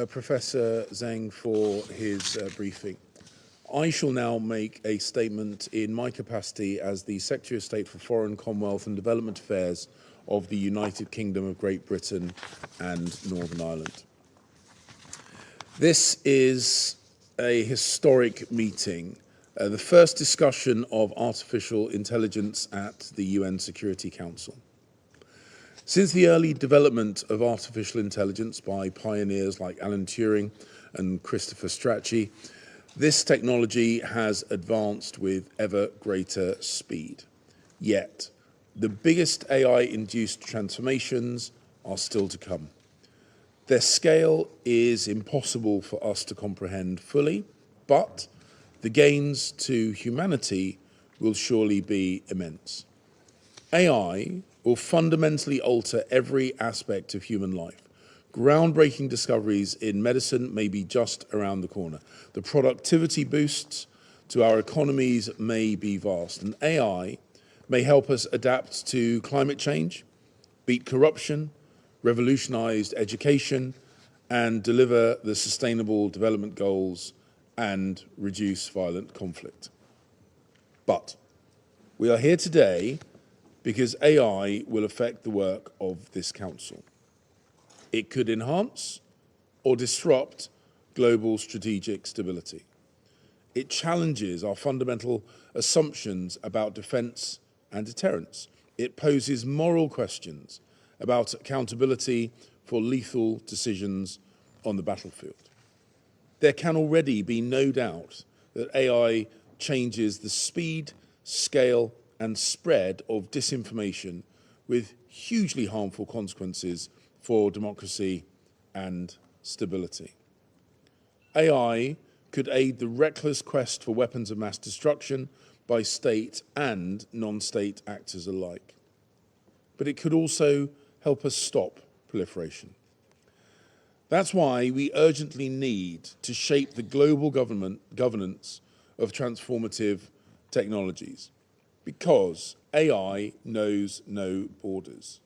Professor Zhang for his briefing. I shall now make a statement in my capacity as the Secretary of State for Foreign, Commonwealth and Development Affairs of the United Kingdom of Great Britain and Northern Ireland. This is a historic meeting, the first discussion of artificial intelligence at the UN Security Council. Since the early development of artificial intelligence by pioneers like Alan Turing and Christopher Strachey, this technology has advanced with ever greater speed. Yet, the biggest AI-induced transformations are still to come. Their scale is impossible for us to comprehend fully, but the gains to humanity will surely be immense. AI will fundamentally alter every aspect of human life. Groundbreaking discoveries in medicine may be just around the corner. The productivity boosts to our economies may be vast, and AI may help us adapt to climate change, beat corruption, revolutionize education, and deliver the Sustainable Development Goals and reduce violent conflict. But we are here today because AI will affect the work of this Council. It could enhance or disrupt global strategic stability. It challenges our fundamental assumptions about defence and deterrence. It poses moral questions about accountability for lethal decisions on the battlefield. There can already be no doubt that AI changes the speed, scale, and spread of disinformation with hugely harmful consequences for democracy and stability. AI could aid the reckless quest for weapons of mass destruction by state and non-state actors alike. But it could also help us stop proliferation. That's why we urgently need to shape the global governance of transformative technologies, because AI knows no borders.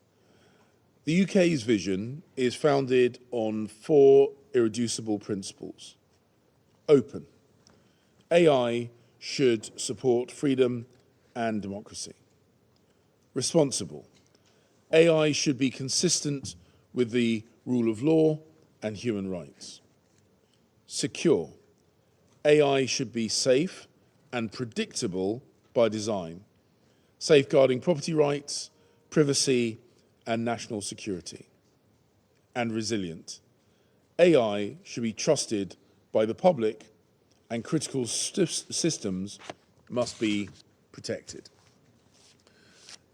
The UK's vision is founded on 4 irreducible principles. Open. AI should support freedom and democracy. Responsible. AI should be consistent with the rule of law and human rights. Secure. AI should be safe and predictable by design, safeguarding property rights, privacy, and national security. And resilient. AI should be trusted by the public, and critical systems must be protected.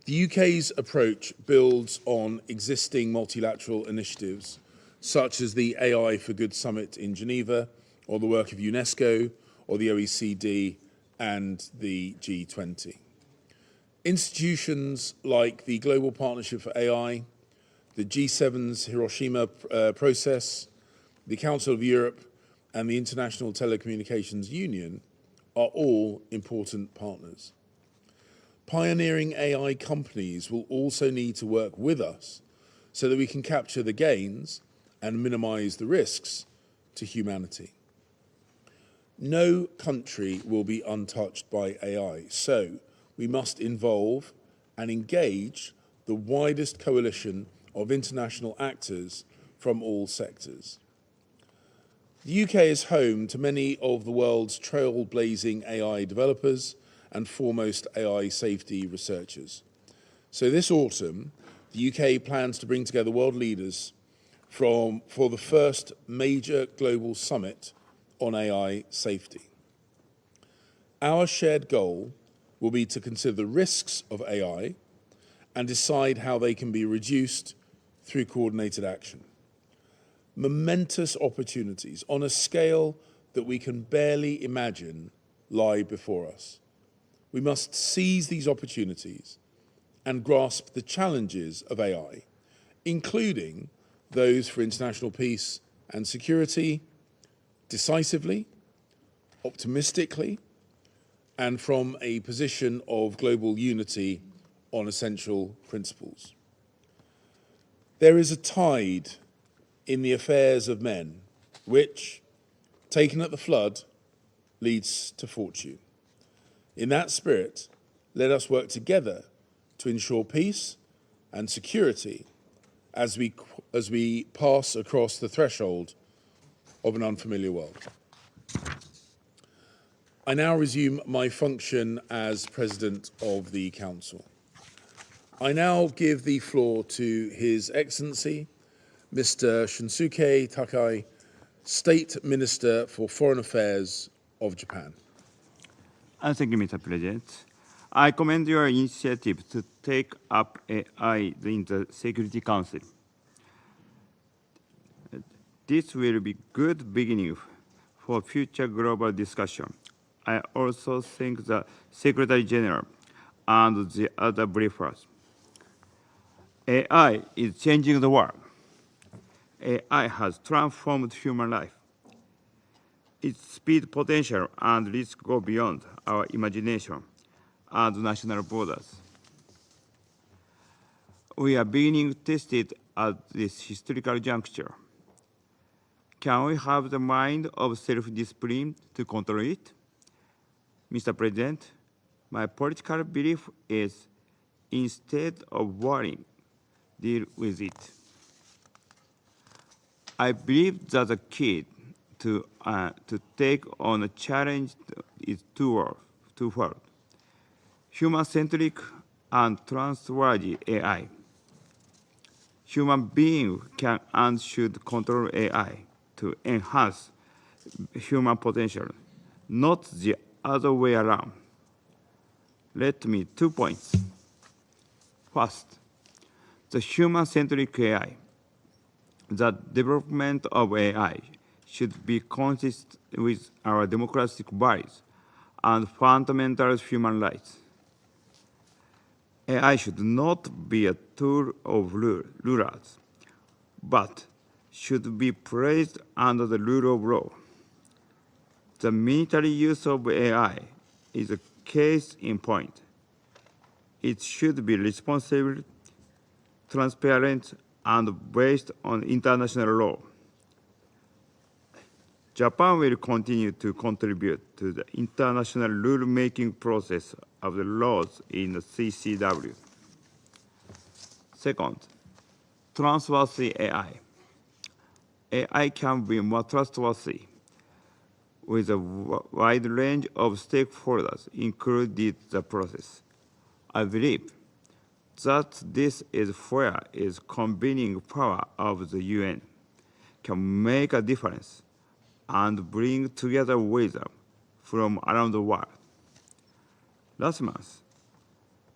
The UK's approach builds on existing multilateral initiatives, such as the AI for Good Summit in Geneva, or the work of UNESCO, or the OECD, and the G20. Institutions like the Global Partnership for AI, the G7's Hiroshima process, the Council of Europe, and the International Telecommunications Union are all important partners. Pioneering AI companies will also need to work with us so that we can capture the gains and minimize the risks to humanity. No country will be untouched by AI, so we must involve and engage the widest coalition of international actors from all sectors. The UK is home to many of the world's trailblazing AI developers and foremost AI safety researchers. So this autumn, the UK plans to bring together world leaders for the first major global summit on AI safety. Our shared goal will be to consider the risks of AI and decide how they can be reduced through coordinated action. Momentous opportunities on a scale that we can barely imagine lie before us. We must seize these opportunities and grasp the challenges of AI, including those for international peace and security, decisively, optimistically, and from a position of global unity on essential principles. There is a tide in the affairs of men which, taken at the flood, leads to fortune. In that spirit, let us work together to ensure peace and security as we pass across the threshold of an unfamiliar world. I now resume my function as President of the Council. I now give the floor to His Excellency, Mr. Shunsuke Takai, State Minister for Foreign Affairs of Japan. Thank you, Mr. President. I commend your initiative to take up AI in the Security Council. This will be good beginning for future global discussion. I also thank the Secretary General and the other briefers. AI is changing the world. AI has transformed human life. Its speed, potential, and risk go beyond our imagination and national borders. We are being tested at this historical juncture. Can we have the mind of self-discipline to control it? Mr. President, my political belief is instead of worrying, deal with it. I believe that the key to take on a challenge is twofold: human-centric and trustworthy AI. Human beings can and should control AI to enhance human potential, not the other way around. Let me 2 points. First, the human-centric AI. The development of AI should be consistent with our democratic values and fundamental human rights. AI should not be a tool of rulers, but should be placed under the rule of law. The military use of AI is a case in point. It should be responsible, transparent, and based on international law. Japan will continue to contribute to the international rule-making process of the laws in the CCW. Second, trustworthy AI. AI can be more trustworthy with a wide range of stakeholders included the process. I believe that this is where its convening power of the UN can make a difference and bring together wisdom from around the world. Last month,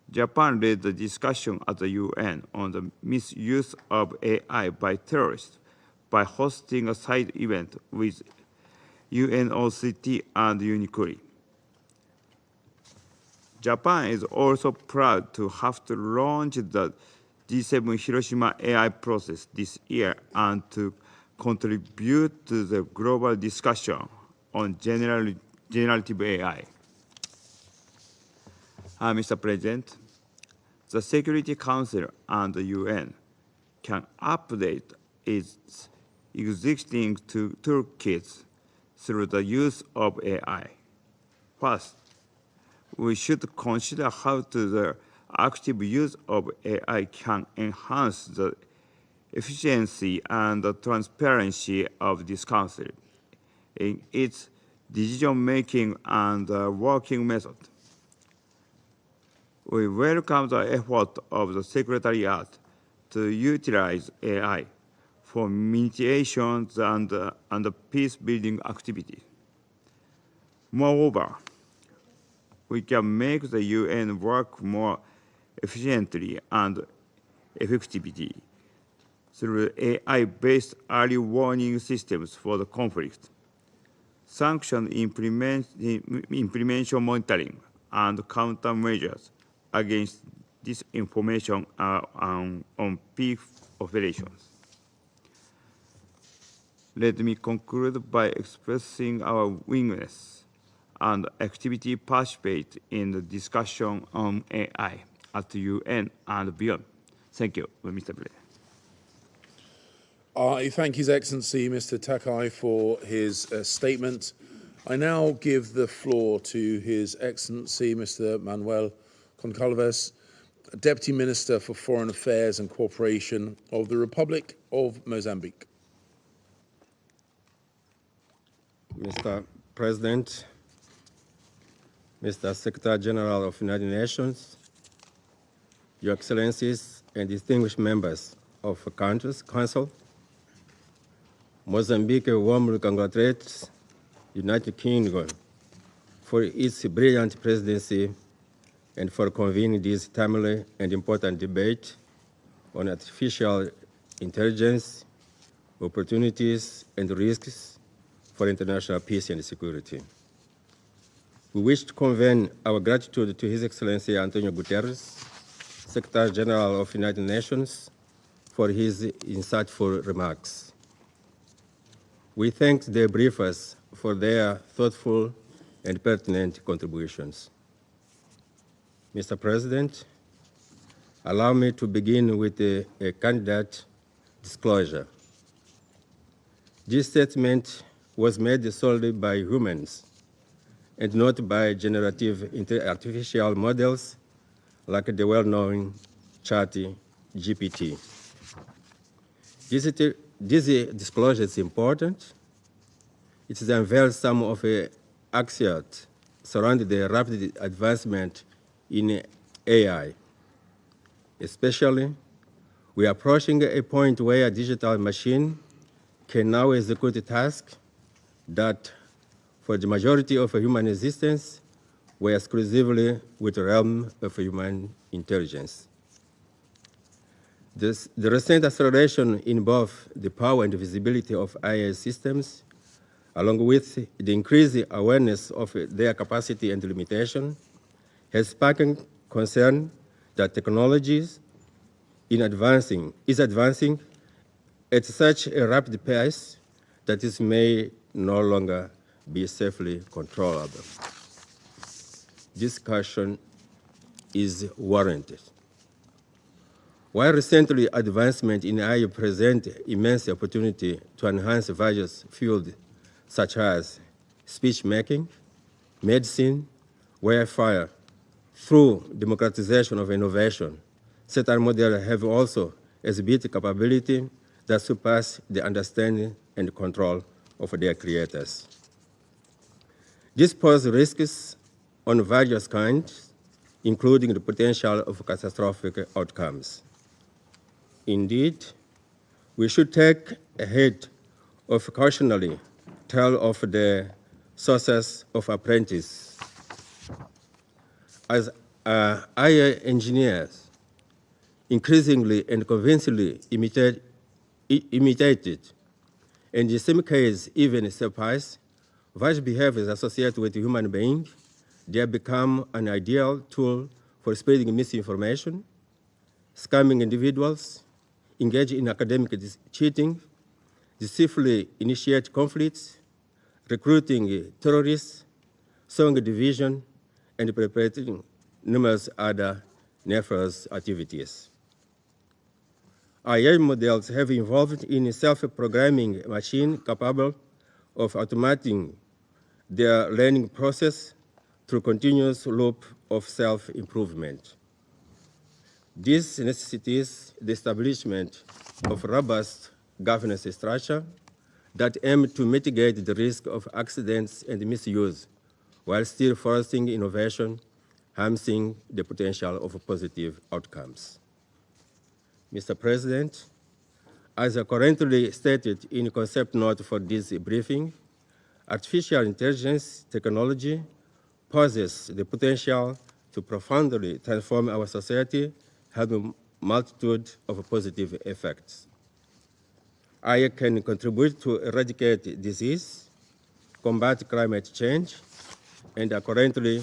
Japan led the discussion at the UN on the misuse of AI by terrorists by hosting a side event with UNOCT and UNICURI. Japan is also proud to have to launch the G7 Hiroshima AI process this year and to contribute to the global discussion on generative AI. Mr. President, the Security Council and the UN can update its existing toolkits through the use of AI. First, we should consider how the active use of AI can enhance the efficiency and the transparency of this council in its decision-making and working method. We welcome the effort of the Secretariat to utilize AI for mediation and peace-building activities. Moreover, we can make the UN work more efficiently and effectively through AI-based early warning systems for the conflict, sanction implementation monitoring, and countermeasures against disinformation on peak operations. Let me conclude by expressing our willingness and activity participate in the discussion on AI at the UN and beyond. Thank you, Mr. President. I thank His Excellency Mr. Takai for his statement. I now give the floor to His Excellency Mr. Manuel Goncalves, Deputy Minister for Foreign Affairs and Cooperation of the Republic of Mozambique. Mr. President, Mr. Secretary General of the United Nations, Your Excellencies and distinguished members of the Council, Mozambique warmly congratulates United Kingdom for its brilliant presidency and for convening this timely and important debate on artificial intelligence, opportunities and risks for international peace and security. We wish to convey our gratitude to His Excellency Antonio Guterres, Secretary General of the United Nations, for his insightful remarks. We thank the briefers for their thoughtful and pertinent contributions. Mr. President, allow me to begin with a candidate disclosure. This statement was made solely by humans and not by generative artificial models like the well-known ChatGPT. This disclosure is important. It unveils some of the axios surrounding the rapid advancement in AI. Especially, we are approaching a point where a digital machine can now execute tasks that, for the majority of human existence, were exclusively within the realm of human intelligence. The recent acceleration in both the power and visibility of AI systems, along with the increased awareness of their capacity and limitation, has sparked concern that technologies is advancing at such a rapid pace that it may no longer be safely controllable. Discussion is warranted. While recently advancement in AI present immense opportunity to enhance various fields such as speech making, medicine, warfare, through democratization of innovation, certain models have also exhibited capability that surpass the understanding and control of their creators. This poses risks on various kinds, including the potential of catastrophic outcomes. Indeed, we should take heed of cautionary tale of the sources of apprentice. As AI engineers increasingly and convincingly imitated, and in some cases even surpass, various behaviors associated with human beings, they have become an ideal tool for spreading misinformation, scamming individuals, engage in academic cheating, deceitfully initiate conflicts, recruiting terrorists, sowing division, and perpetrating numerous other nefarious activities. AI models have evolved in a self-programming machine capable of automating their learning process through continuous loop of self-improvement. This necessitates the establishment of robust governance structure that aim to mitigate the risk of accidents and misuse while still fostering innovation, harnessing the potential of positive outcomes. Mr. President, as currently stated in the concept note for this briefing, artificial intelligence technology possesses the potential to profoundly transform our society, having a multitude of positive effects. AI can contribute to eradicate disease, combat climate change, and currently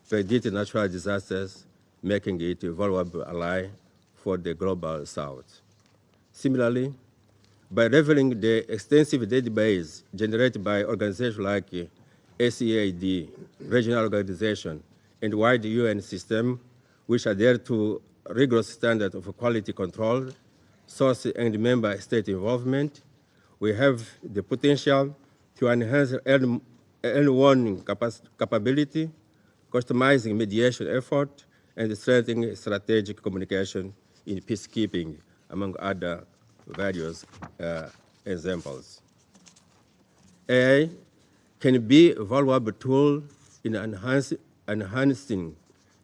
predict natural disasters, making it a valuable ally for the global south. Similarly, by leveraging the extensive database generated by organizations like SEAD, regional organization, and wide UN system, which adhere to rigorous standards of quality control, source and member state involvement, we have the potential to enhance early warning capability, customizing mediation effort, and strengthening strategic communication in peacekeeping, among other various examples. AI can be a valuable tool in enhancing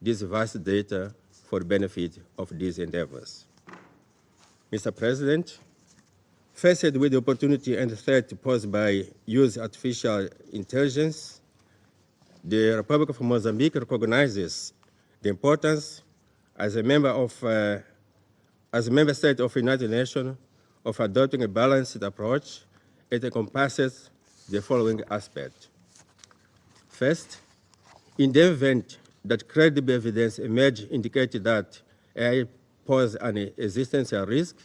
this vast data for the benefit of these endeavors. Mr. President, faced with the opportunity and threat posed by using artificial intelligence, the Republic of Mozambique recognizes the importance as a member state of the United Nations of adopting a balanced approach. It encompasses the following aspects. First, in the event that credible evidence emerges indicating that AI poses an existential risk,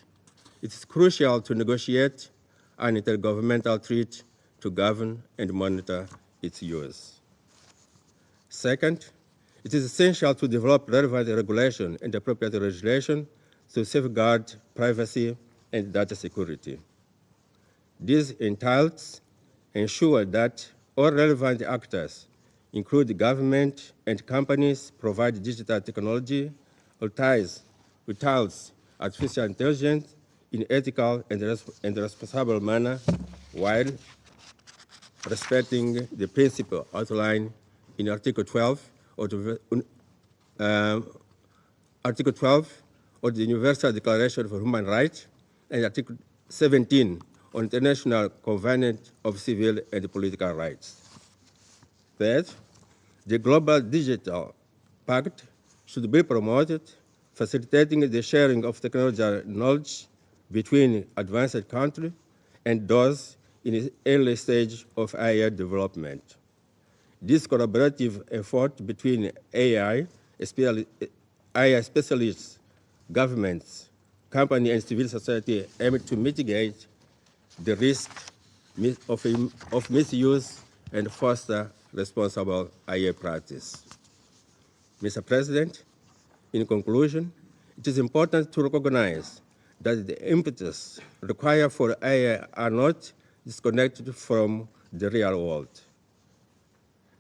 it is crucial to negotiate an intergovernmental treaty to govern and monitor its use. Second, it is essential to develop relevant regulation and appropriate legislation to safeguard privacy and data security. This entails ensuring that all relevant actors, including government and companies, provide digital technology, utilize artificial intelligence in ethical and responsible manner while respecting the principle outlined in Article 12 of the Universal Declaration for Human Rights and Article 17 on International Covenant of Civil and Political Rights. Third, the Global Digital Pact should be promoted, facilitating the sharing of technological knowledge between advanced countries and those in the early stage of AI development. This collaborative effort between AI specialists, governments, companies, and civil society aims to mitigate the risk of misuse and foster responsible AI practice. Mr. President, in conclusion, it is important to recognize that the impetus required for AI are not disconnected from the real world.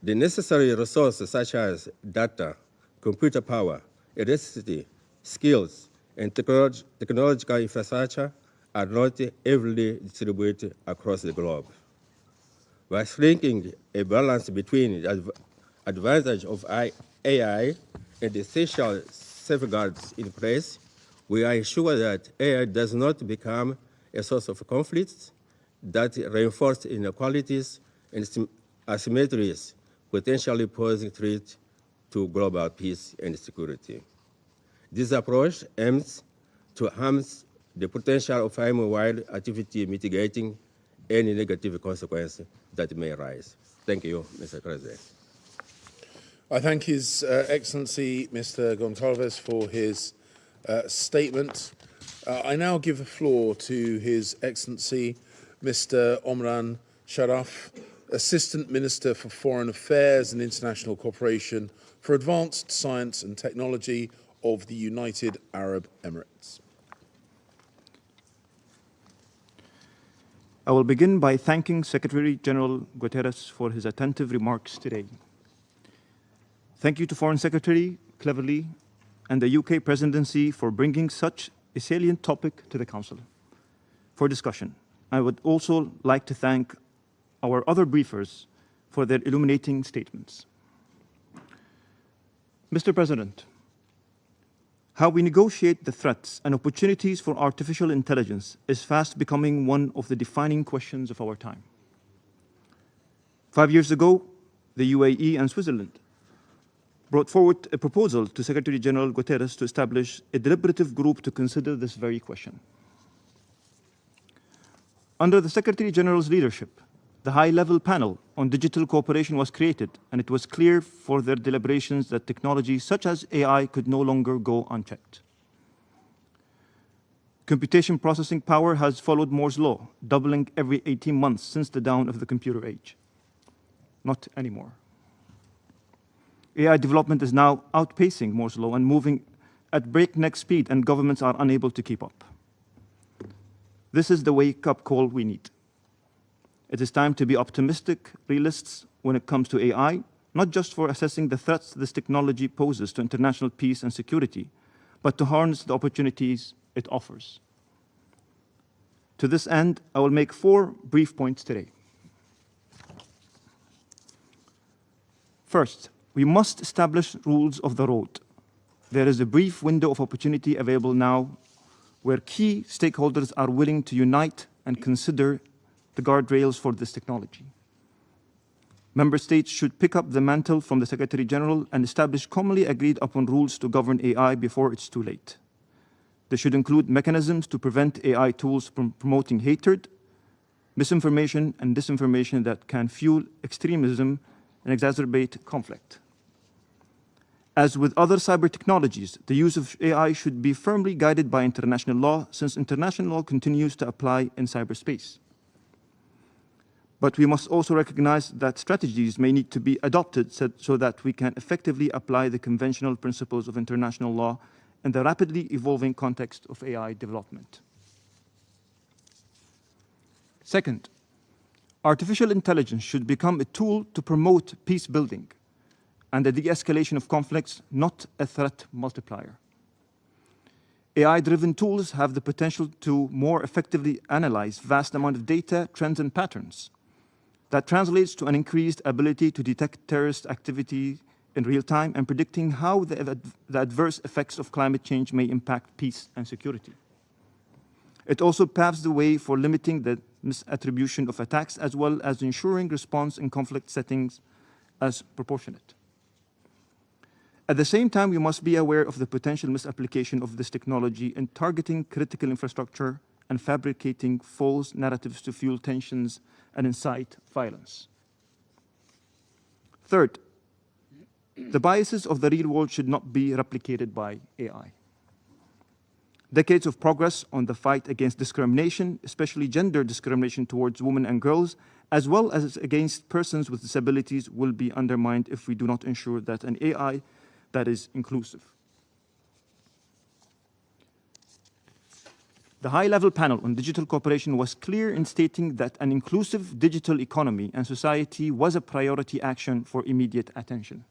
The necessary resources such as data, computer power, electricity, skills, and technological infrastructure are not evenly distributed across the globe. By striking a balance between the advantage of AI and the essential safeguards in place, we are ensured that AI does not become a source of conflicts that reinforce inequalities and asymmetries, potentially posing threats to global peace and security. This approach aims to harness the potential of AI-wide activity, mitigating any negative consequences that may arise. Thank you, Mr. President. I thank His Excellency Mr. Gonçalves for his statement. I now give the floor to His Excellency Mr. Omran Sharaf, Assistant Minister for Foreign Affairs and International Cooperation for Advanced Science and Technology of the United Arab Emirates. I will begin by thanking Secretary General Guterres for his attentive remarks today. Thank you to Foreign Secretary Cleverly and the UK Presidency for bringing such a salient topic to the Council for discussion. I would also like to thank our other briefers for their illuminating statements. Mr. President, how we negotiate the threats and opportunities for artificial intelligence is fast becoming one of the defining questions of our time. 5 years ago, the UAE and Switzerland brought forward a proposal to Secretary General Guterres to establish a deliberative group to consider this very question. Under the Secretary General's leadership, the high-level panel on digital cooperation was created, and it was clear for their deliberations that technology such as AI could no longer go unchecked. Computation processing power has followed Moore's law, doubling every 18 months since the dawn of the computer age. Not anymore. AI development is now outpacing Moore's law and moving at breakneck speed, and governments are unable to keep up. This is the wake-up call we need. It is time to be optimistic realists when it comes to AI, not just for assessing the threats this technology poses to international peace and security, but to harness the opportunities it offers. To this end, I will make 4 brief points today. First, we must establish rules of the road. There is a brief window of opportunity available now where key stakeholders are willing to unite and consider the guardrails for this technology. Member states should pick up the mantle from the Secretary General and establish commonly agreed upon rules to govern AI before it's too late. They should include mechanisms to prevent AI tools from promoting hatred, misinformation, and disinformation that can fuel extremism and exacerbate conflict. As with other cyber technologies, the use of AI should be firmly guided by international law, since international law continues to apply in cyberspace. But we must also recognize that strategies may need to be adopted so that we can effectively apply the conventional principles of international law in the rapidly evolving context of AI development. Second, artificial intelligence should become a tool to promote peace building and the de-escalation of conflicts, not a threat multiplier. AI-driven tools have the potential to more effectively analyze vast amounts of data, trends, and patterns. That translates to an increased ability to detect terrorist activity in real time and predicting how the adverse effects of climate change may impact peace and security. It also paves the way for limiting the misattribution of attacks, as well as ensuring response in conflict settings as proportionate. At the same time, we must be aware of the potential misapplication of this technology in targeting critical infrastructure and fabricating false narratives to fuel tensions and incite violence. Third, the biases of the real world should not be replicated by AI. Decades of progress on the fight against discrimination, especially gender discrimination towards women and girls, as well as against persons with disabilities, will be undermined if we do not ensure that an AI that is inclusive. The high-level panel on digital cooperation was clear in stating that an inclusive digital economy and society was a priority action for immediate attention.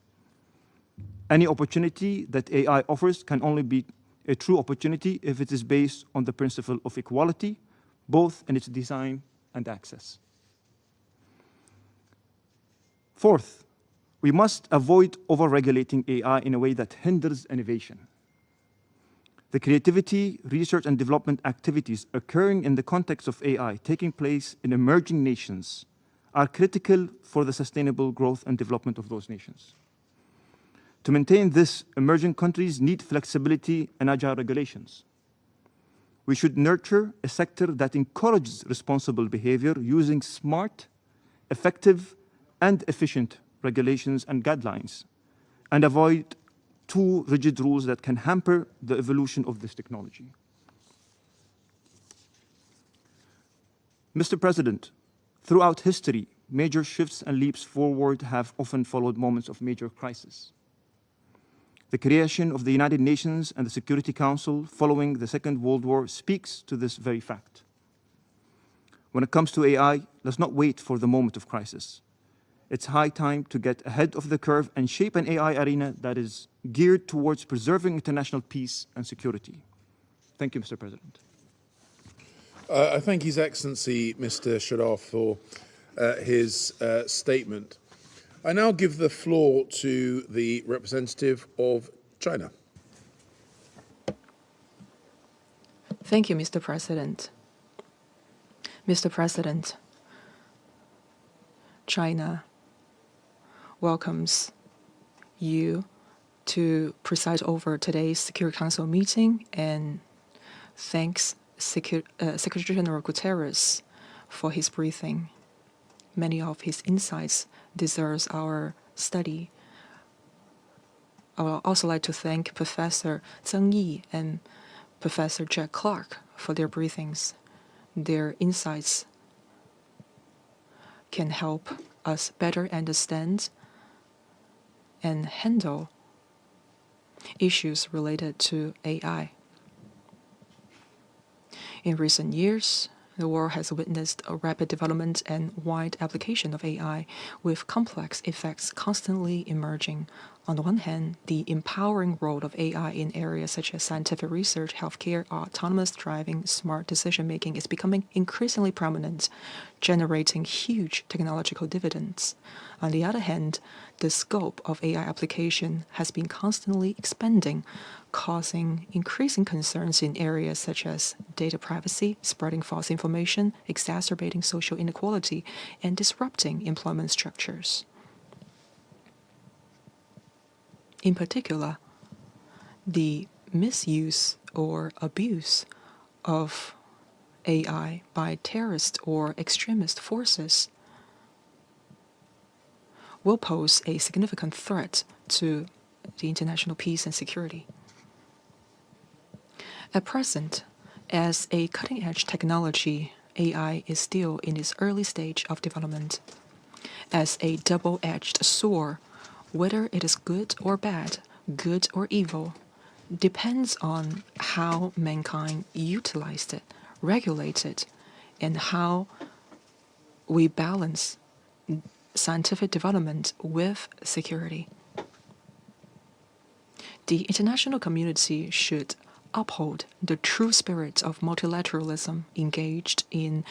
Any opportunity that AI offers can only be a true opportunity if it is based on the principle of equality, both in its design and access. Fourth, we must avoid over-regulating AI in a way that hinders innovation. The creativity, research, and development activities occurring in the context of AI taking place in emerging nations are critical for the sustainable growth and development of those nations. To maintain this, emerging countries need flexibility and agile regulations. We should nurture a sector that encourages responsible behavior using smart, effective, and efficient regulations and guidelines, and avoid too rigid rules that can hamper the evolution of this technology. Mr. President, throughout history, major shifts and leaps forward have often followed moments of major crisis. The creation of the United Nations and the Security Council following the Second World War speaks to this very fact. When it comes to AI, let's not wait for the moment of crisis. It's high time to get ahead of the curve and shape an AI arena that is geared towards preserving international peace and security. Thank you, Mr. President. I thank His Excellency, Mr. Sharaf, for his statement. I now give the floor to the representative of China. Thank you, Mr. President. Mr. President, China welcomes you to preside over today's Security Council meeting and thanks Secretary General Guterres for his briefing. Many of his insights deserve our study. I would also like to thank Professor Zheng Yi and Professor Jack Clark for their briefings. Their insights can help us better understand and handle issues related to AI. In recent years, The world has witnessed a rapid development and wide application of AI, with complex effects constantly emerging. On the one hand, the empowering role of AI in areas such as scientific research, healthcare, autonomous driving, smart decision making is becoming increasingly prominent, generating huge technological dividends. On the other hand, the scope of AI application has been constantly expanding, causing increasing concerns in areas such as data privacy, spreading false information, exacerbating social inequality, and disrupting employment structures. In particular, the misuse or abuse of AI by terrorist or extremist forces will pose a significant threat to the international peace and security. At present, as a cutting-edge technology, AI is still in its early stage of development. As a double-edged sword, whether it is good or bad, good or evil, depends on how mankind utilized it, regulate it, and how we balance scientific development with security. The international community should uphold the true spirit of multilateralism, engaged in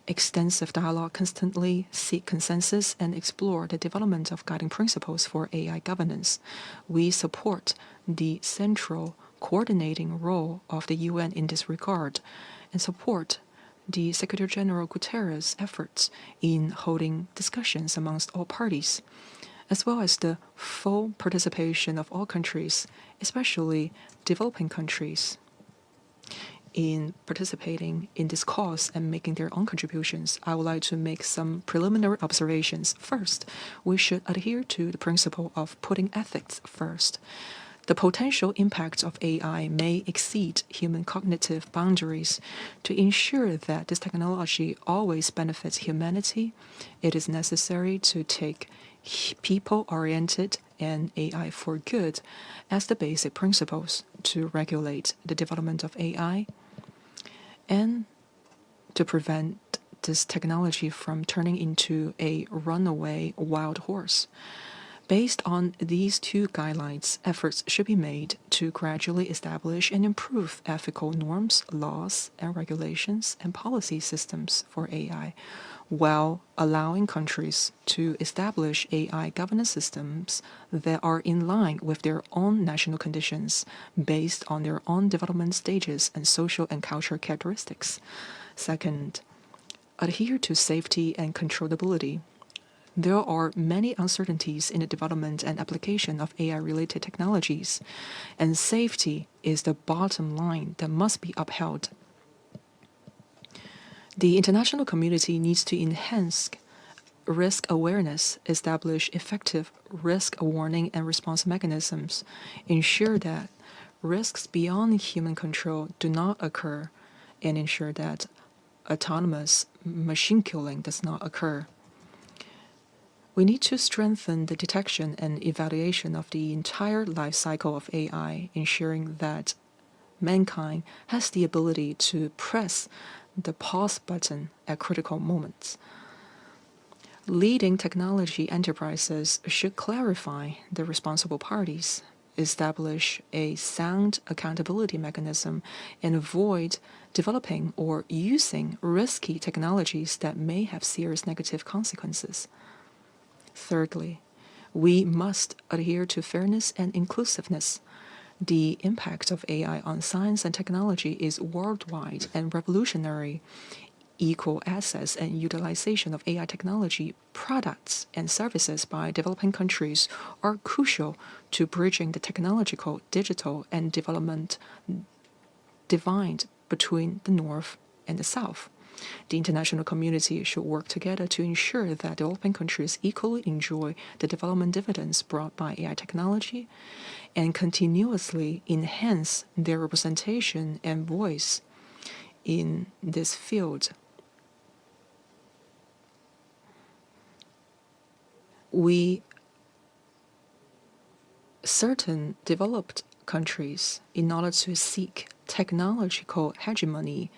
extensive dialogue, constantly seek consensus, and explore the development of guiding principles for AI governance. We support the central coordinating role of the UN in this regard and support the Secretary General Guterres' efforts in holding discussions amongst all parties, as well as the full participation of all countries, especially developing countries, in participating in this cause and making their own contributions. I would like to make some preliminary observations. First, we should adhere to the principle of putting ethics first. The potential impact of AI may exceed human cognitive boundaries. To ensure that this technology always benefits humanity, it is necessary to take people-oriented and AI for good as the basic principles to regulate the development of AI and to prevent this technology from turning into a runaway wild horse. Based on these two guidelines, efforts should be made to gradually establish and improve ethical norms, laws, and regulations and policy systems for AI, while allowing countries to establish AI governance systems that are in line with their own national conditions, based on their own development stages and social and cultural characteristics. Second, adhere to safety and controllability. There are many uncertainties in the development and application of AI-related technologies, and safety is the bottom line that must be upheld. The international community needs to enhance risk awareness, establish effective risk warning and response mechanisms, ensure that risks beyond human control do not occur, and ensure that autonomous machine killing does not occur. We need to strengthen the detection and evaluation of the entire life cycle of AI, ensuring that mankind has the ability to press the pause button at critical moments. Leading technology enterprises should clarify the responsible parties, establish a sound accountability mechanism, and avoid developing or using risky technologies that may have serious negative consequences. Thirdly, we must adhere to fairness and inclusiveness. The impact of AI on science and technology is worldwide and revolutionary. Equal access and utilization of AI technology products and services by developing countries are crucial to bridging the technological, digital, and development divide between the North and the South. The international community should work together to ensure that developing countries equally enjoy the development dividends brought by AI technology and continuously enhance their representation and voice in this field. Certain developed countries, in order to seek technological hegemony,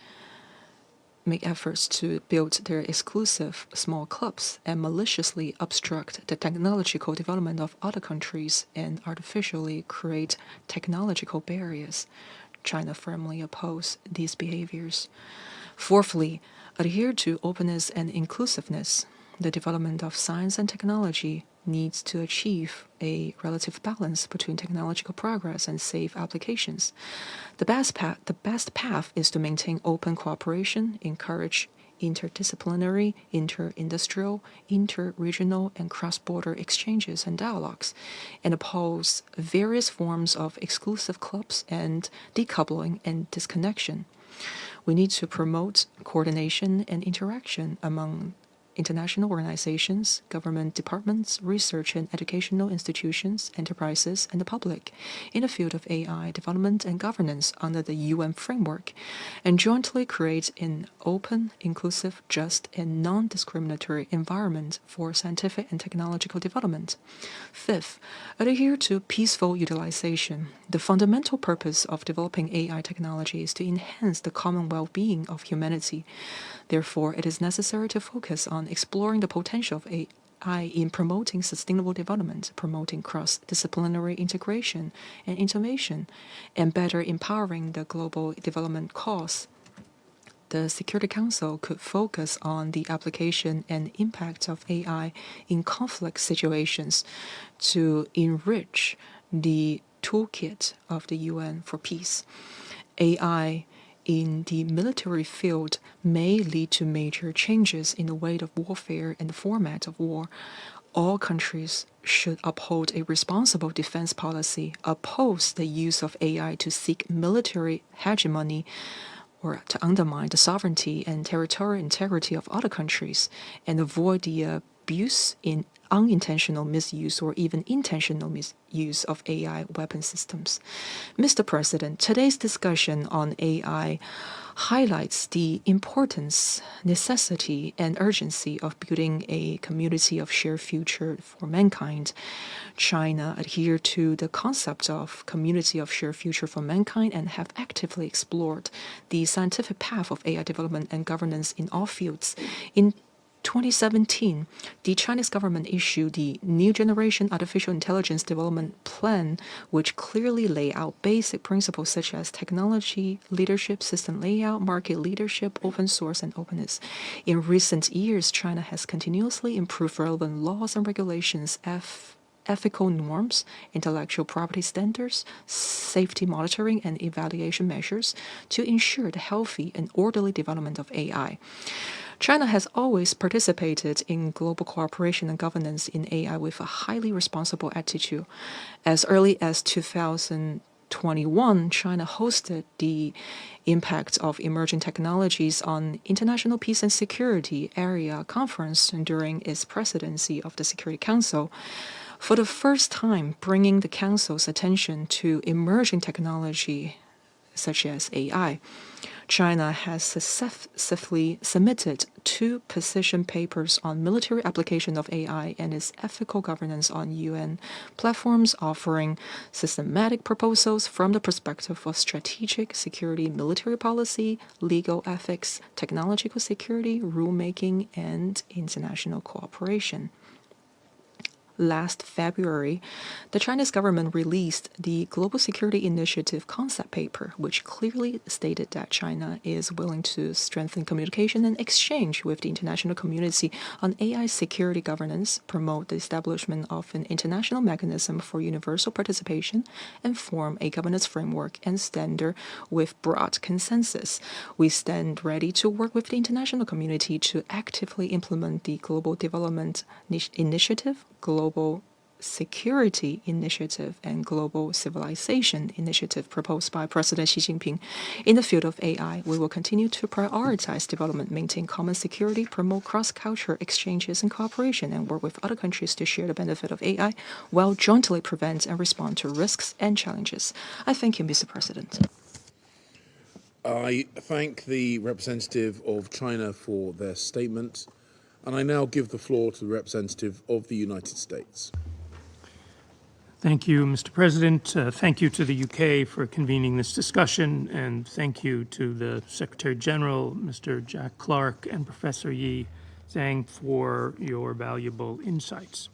make efforts to build their exclusive small clubs and maliciously obstruct the technological development of other countries and artificially create technological barriers. China firmly opposes these behaviors. Fourthly, adhere to openness and inclusiveness. The development of science and technology needs to achieve a relative balance between technological progress and safe applications. The best path is to maintain open cooperation, encourage interdisciplinary, inter-industrial, inter-regional, and cross-border exchanges and dialogues, and oppose various forms of exclusive clubs and decoupling and disconnection. We need to promote coordination and interaction among international organizations, government departments, research and educational institutions, enterprises, and the public in the field of AI development and governance under the UN framework, and jointly create an open, inclusive, just, and non-discriminatory environment for scientific and technological development. Fifth, adhere to peaceful utilization. The fundamental purpose of developing AI technology is to enhance the common well-being of humanity. Therefore, it is necessary to focus on exploring the potential of AI in promoting sustainable development, promoting cross-disciplinary integration and innovation, and better empowering the global development cause. The Security Council could focus on the application and impact of AI in conflict situations to enrich the toolkit of the UN for peace. AI in the military field may lead to major changes in the way of warfare and the format of war. All countries should uphold a responsible defense policy, oppose the use of AI to seek military hegemony or to undermine the sovereignty and territorial integrity of other countries, and avoid the abuse in unintentional misuse or even intentional misuse of AI weapon systems. Mr. President, today's discussion on AI highlights the importance, necessity, and urgency of building a community of shared future for mankind. China adhere to the concept of community of shared future for mankind and have actively explored the scientific path of AI development and governance in all fields. In 2017, the Chinese government issued the New Generation Artificial Intelligence Development Plan, which clearly lay out basic principles such as technology, leadership, system layout, market leadership, open source, and openness. In recent years, China has continuously improved relevant laws and regulations, ethical norms, intellectual property standards, safety monitoring and evaluation measures to ensure the healthy and orderly development of AI. China has always participated in global cooperation and governance in AI with a highly responsible attitude. As early as 2021, China hosted the Impact of Emerging Technologies on International Peace and Security Area Conference during its presidency of the Security Council, for the first time bringing the Council's attention to emerging technology such as AI. China has successfully submitted 2 position papers on military application of AI and its ethical governance on UN platforms, offering systematic proposals from the perspective of strategic security, military policy, legal ethics, technological security, rulemaking, and international cooperation. Last February, the Chinese government released the Global Security Initiative concept paper, which clearly stated that China is willing to strengthen communication and exchange with the international community on AI security governance, promote the establishment of an international mechanism for universal participation, and form a governance framework and standard with broad consensus. We stand ready to work with the international community to actively implement the Global Development Initiative, Global Security Initiative, and Global Civilization Initiative proposed by President Xi Jinping. In the field of AI, we will continue to prioritize development, maintain common security, promote cross-cultural exchanges and cooperation, and work with other countries to share the benefit of AI while jointly prevent and respond to risks and challenges. I thank you, Mr. President. I thank the representative of China for their statement, and I now give the floor to the representative of the United States. Thank you, Mr. President. Thank you to the UK for convening this discussion, and thank you to the Secretary General, Mr. Jack Clark, and Professor Yi Zhang for your valuable insights.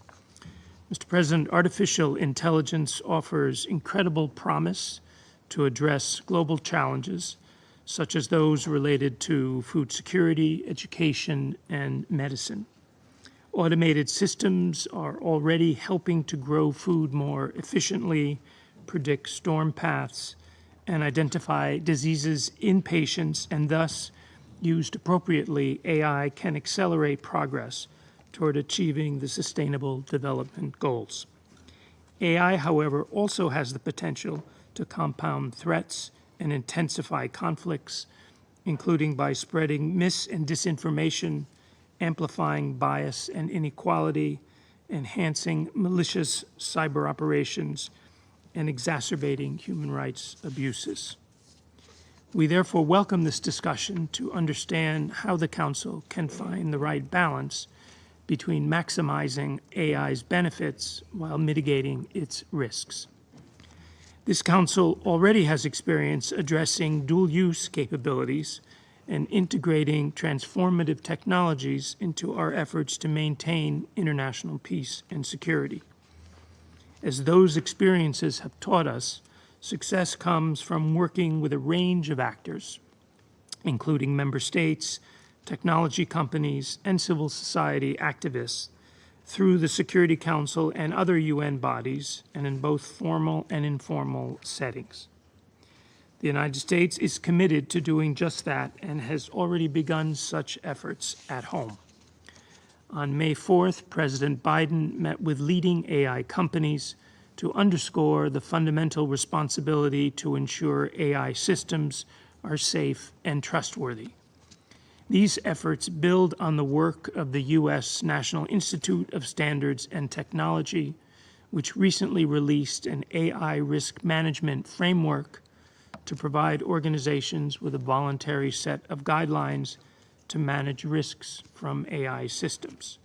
Mr. President, artificial intelligence offers incredible promise to address global challenges, such as those related to food security, education, and medicine. Automated systems are already helping to grow food more efficiently, predict storm paths, and identify diseases in patients, and thus, used appropriately, AI can accelerate progress toward achieving the Sustainable Development Goals. AI, however, also has the potential to compound threats and intensify conflicts, including by spreading mis- and disinformation, amplifying bias and inequality, enhancing malicious cyber operations, and exacerbating human rights abuses. We therefore welcome this discussion to understand how the Council can find the right balance between maximizing AI's benefits while mitigating its risks. This Council already has experience addressing dual-use capabilities and integrating transformative technologies into our efforts to maintain international peace and security. As those experiences have taught us, success comes from working with a range of actors, including member states, technology companies, and civil society activists, through the Security Council and other UN bodies, and in both formal and informal settings. The United States is committed to doing just that and has already begun such efforts at home. On May 4th, President Biden met with leading AI companies to underscore the fundamental responsibility to ensure AI systems are safe and trustworthy. These efforts build on the work of the U.S. National Institute of Standards and Technology, which recently released an AI risk management framework to provide organizations with a voluntary set of guidelines to manage risks from AI systems.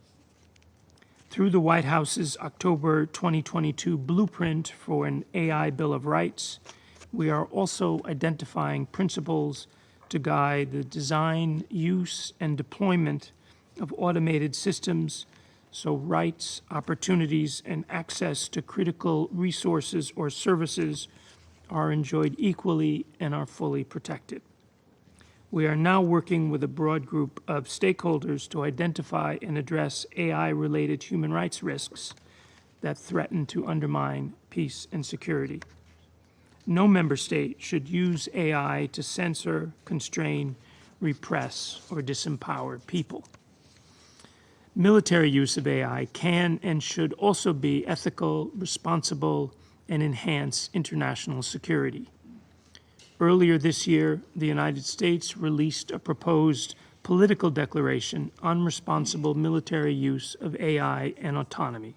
Through the White House's October 2022 blueprint for an AI Bill of Rights, we are also identifying principles to guide the design, use, and deployment of automated systems so rights, opportunities, and access to critical resources or services are enjoyed equally and are fully protected. We are now working with a broad group of stakeholders to identify and address AI-related human rights risks that threaten to undermine peace and security. No member state should use AI to censor, constrain, repress, or disempower people. Military use of AI can and should also be ethical, responsible, and enhance international security. Earlier this year, the United States released a proposed political declaration on responsible military use of AI and autonomy,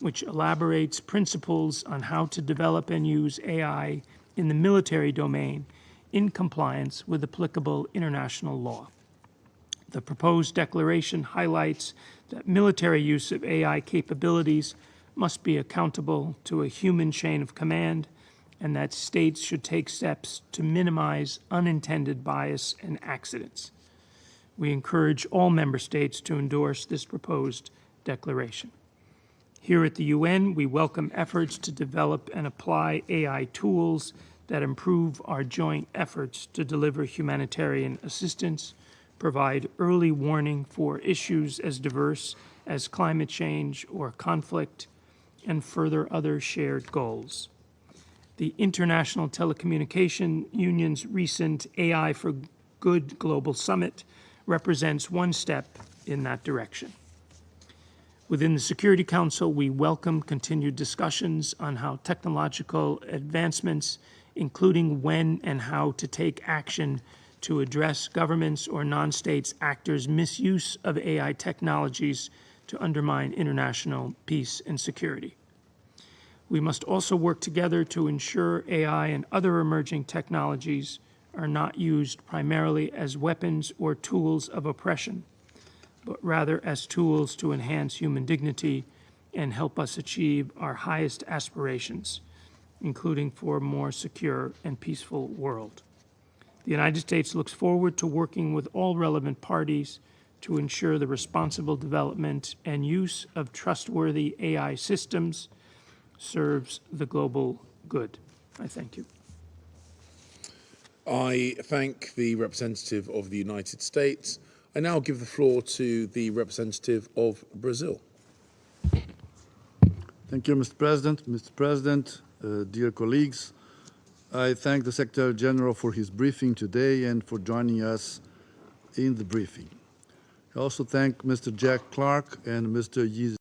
which elaborates principles on how to develop and use AI in the military domain in compliance with applicable international law. The proposed declaration highlights that military use of AI capabilities must be accountable to a human chain of command, and that states should take steps to minimize unintended bias and accidents. We encourage all member states to endorse this proposed declaration. Here at the UN, we welcome efforts to develop and apply AI tools that improve our joint efforts to deliver humanitarian assistance, provide early warning for issues as diverse as climate change or conflict, and further other shared goals. The International Telecommunication Union's recent AI for Good Global Summit represents one step in that direction. Within the Security Council, we welcome continued discussions on how technological advancements, including when and how to take action to address governments or non-states actors' misuse of AI technologies to undermine international peace and security. We must also work together to ensure AI and other emerging technologies are not used primarily as weapons or tools of oppression, but rather as tools to enhance human dignity and help us achieve our highest aspirations, including for a more secure and peaceful world. The United States looks forward to working with all relevant parties to ensure the responsible development and use of trustworthy AI systems serves the global good. I thank you. I thank the representative of the United States. I now give the floor to the representative of Brazil. Thank you, Mr. President. Mr. President, dear colleagues, I thank the Secretary General for his briefing today and for joining us in the briefing. I also thank Mr. Jack Clark and Mr. Yi